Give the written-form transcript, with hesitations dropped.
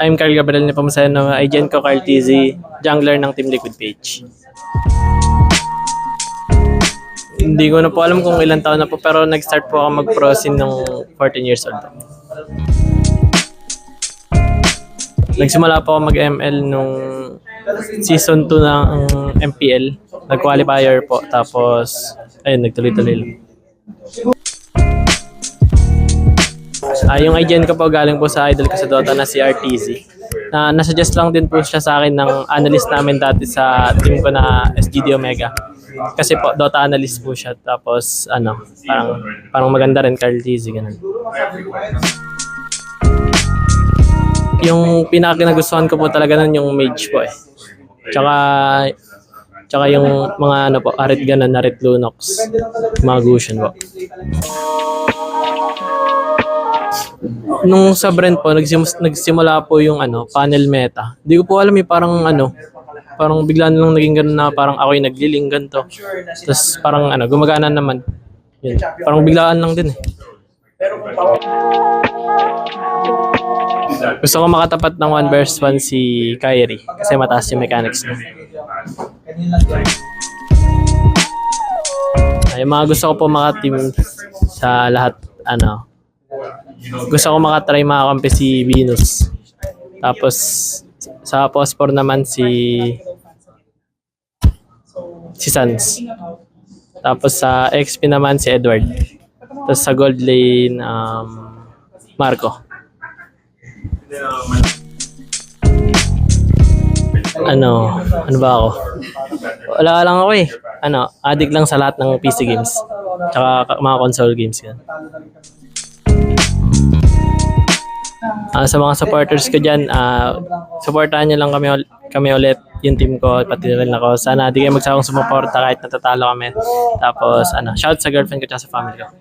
I'm Carl Gabriel Nepomuceno, agent ko Carl TZ, jungler ng Team Liquid PH. Hindi ko na po alam kung ilang taon na po, pero nag-start po ako mag-pro scene nung 14 years old. Nagsimula po ako mag-ML nung season 2 ng MPL. Nag-qualifier po, tapos ayun, nagtuloy-tuloy lang. Yung agent ko po galing po sa idol ko sa Dota na si RTZ. Nasuggest lang din po siya sa akin ng analyst namin dati sa team ko na SGD Omega. Kasi po Dota analyst po siya, tapos parang maganda rin Carl TZ, ganun. Yung pinaka-nagustuhan ko po talaga nun yung mage po eh. Tsaka yung mga Arit ganun, Arit Lunox, mga Gusion po. Nung sa Brent po, nagsimula po yung panel meta. Hindi ko po alam parang bigla na lang naging ganun na parang ako'y nagliling ganito. Tapos parang gumagana naman. Yun. Parang biglaan lang din eh. Gusto ko makatapat ng 1 vs 1 si Kyrie kasi mataas yung mechanics niya. Yung mga gusto ko po maka-team sa lahat, gusto ko makatry makakampi si Venus. Tapos sa Phosphor naman si Sans. Tapos sa XP naman si Edward. Tapos sa Gold Lane Marco. Ano ba ako? Wala lang ako eh. Addict lang sa lahat ng PC games. Tsaka mga console games yan. Sa mga supporters ko dyan, supportahan nyo lang kami ulit, yung team ko, pati rin ako. Sana di kayo magsawang sumuporta kahit natatalo kami. Tapos, shout sa girlfriend ko at sa family ko.